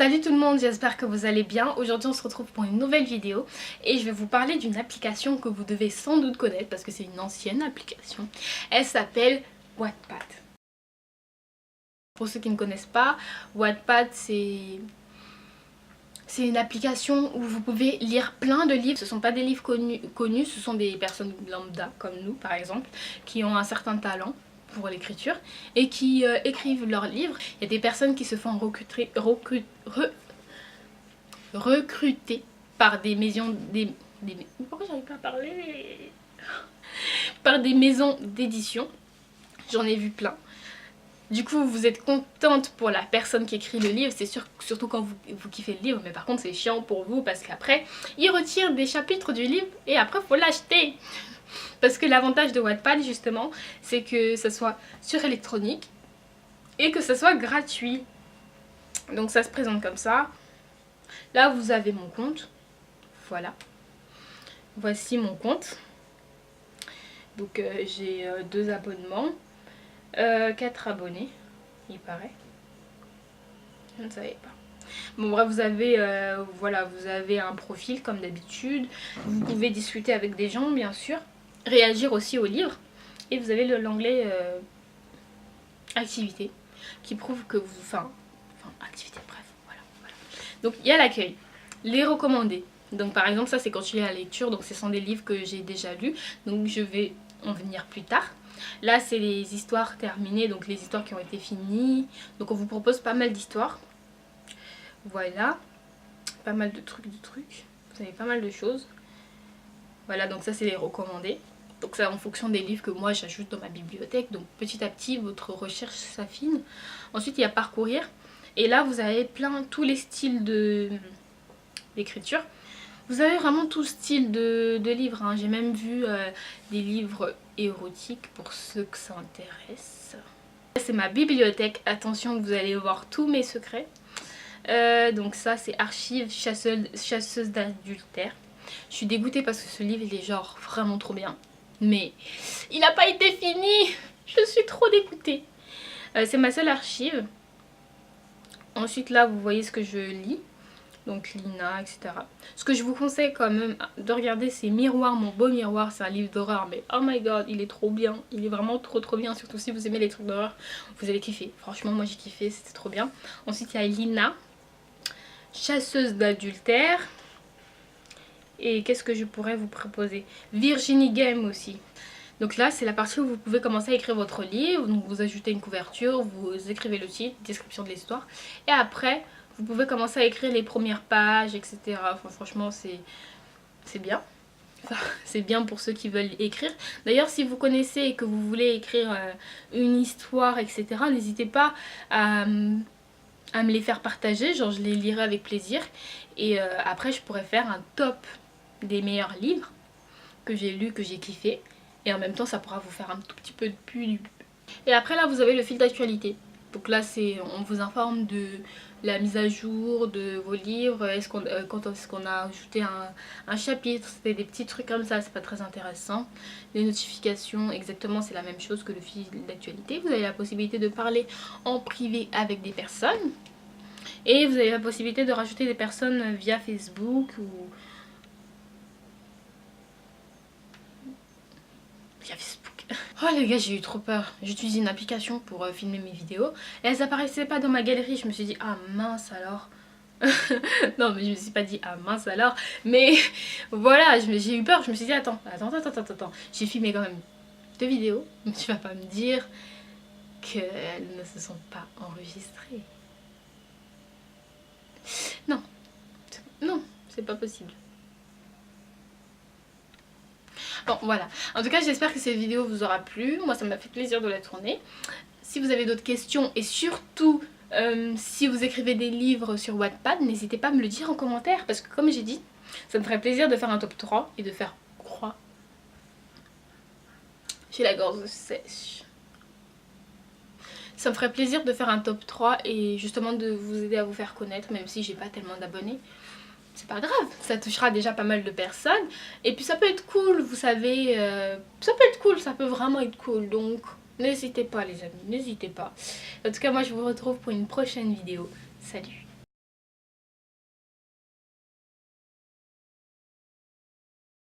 Salut tout le monde, j'espère que vous allez bien. Aujourd'hui on se retrouve pour une nouvelle vidéo et je vais vous parler d'une application que vous devez sans doute connaître parce que c'est une ancienne application. Elle s'appelle Wattpad. Pour ceux qui ne connaissent pas, Wattpad c'est une application où vous pouvez lire plein de livres. Ce ne sont pas des livres connus, ce sont des personnes lambda comme nous par exemple qui ont un certain talent pour l'écriture et qui écrivent leurs livres. Il y a des personnes qui se font recruter par des maisons pourquoi j'arrive pas à parler par des maisons d'édition. J'en ai vu plein. Du coup vous êtes contente pour la personne qui écrit le livre, c'est sûr, surtout quand vous kiffez le livre, mais par contre c'est chiant pour vous parce qu'après ils retirent des chapitres du livre et après faut l'acheter. Parce que l'avantage de Wattpad justement, c'est que ça soit sur électronique et que ça soit gratuit. Donc ça se présente comme ça. Là vous avez mon compte. Voilà. Voici mon compte. Donc j'ai 2 abonnements. 4 abonnés, il paraît. Je ne savais pas. Bon bref, vous avez, voilà, vous avez un profil comme d'habitude. Vous pouvez discuter avec des gens bien sûr. Réagir aussi au livre. Et vous avez l'onglet activité qui prouve que vous... Enfin activité, bref, voilà. Donc il y a l'accueil, les recommandés. Donc par exemple ça c'est quand je lis la lecture, donc ce sont des livres que j'ai déjà lus. Donc je vais en venir plus tard. Là c'est les histoires terminées, donc les histoires qui ont été finies. Donc on vous propose pas mal d'histoires. Voilà. Pas mal de trucs. Vous avez pas mal de choses. Voilà, donc ça c'est les recommandés. Donc c'est en fonction des livres que moi j'ajoute dans ma bibliothèque. Donc petit à petit votre recherche s'affine. Ensuite il y a parcourir. Et là vous avez tous les styles d'écriture. Vous avez vraiment tout style de livres. Hein. J'ai même vu des livres érotiques pour ceux que ça intéresse. C'est ma bibliothèque. Attention, vous allez voir tous mes secrets. Donc ça c'est archives chasseuse d'adultère. Je suis dégoûtée parce que ce livre il est genre vraiment trop bien. Mais il n'a pas été fini. Je suis trop dégoûtée. C'est ma seule archive. Ensuite là vous voyez ce que je lis. Donc Lina, etc. Ce que je vous conseille quand même de regarder c'est Miroir, mon beau miroir. C'est un livre d'horreur mais oh my god il est trop bien. Il est vraiment trop bien. Surtout si vous aimez les trucs d'horreur. Vous allez kiffer. Franchement moi j'ai kiffé, c'était trop bien. Ensuite il y a Lina, chasseuse d'adultère. Et qu'est-ce que je pourrais vous proposer? Virginie Game aussi. Donc là c'est la partie où vous pouvez commencer à écrire votre livre. Donc vous ajoutez une couverture, vous écrivez le titre, description de l'histoire. Et après vous pouvez commencer à écrire les premières pages, etc. Enfin franchement c'est bien. Enfin, c'est bien pour ceux qui veulent écrire. D'ailleurs si vous connaissez et que vous voulez écrire une histoire, etc. N'hésitez pas à me les faire partager. Genre je les lirai avec plaisir. Et après je pourrais faire un top des meilleurs livres que j'ai lus, que j'ai kiffé. Et en même temps ça pourra vous faire un tout petit peu de pub. Et après là vous avez le fil d'actualité. Donc là on vous informe de la mise à jour de vos livres, quand est-ce qu'on a ajouté un chapitre, c'était des petits trucs comme ça, c'est pas très intéressant. Les notifications, exactement c'est la même chose que le fil d'actualité. Vous avez la possibilité de parler en privé avec des personnes. Et vous avez la possibilité de rajouter des personnes via Facebook ou... via Facebook. Oh les gars j'ai eu trop peur. J'utilise une application pour filmer mes vidéos. Et elles apparaissaient pas dans ma galerie. Je me suis dit ah mince alors. Non mais je me suis pas dit ah mince alors. Mais voilà j'ai eu peur. Je me suis dit attends. J'ai filmé quand même 2 vidéos. Mais tu vas pas me dire qu'elles ne se sont pas enregistrées. Non. Non, c'est pas possible. Bon voilà, en tout cas j'espère que cette vidéo vous aura plu. Moi ça m'a fait plaisir de la tourner. Si vous avez d'autres questions et surtout si vous écrivez des livres sur Wattpad, n'hésitez pas à me le dire en commentaire. Parce que comme j'ai dit, ça me ferait plaisir de faire un top 3 et de faire croix. J'ai la gorge sèche. Ça me ferait plaisir de faire un top 3 et justement de vous aider à vous faire connaître, même si j'ai pas tellement d'abonnés. C'est pas grave, ça touchera déjà pas mal de personnes. Et puis ça peut être cool, vous savez, ça peut être cool, ça peut vraiment être cool. Donc n'hésitez pas les amis, n'hésitez pas. En tout cas moi je vous retrouve pour une prochaine vidéo. Salut!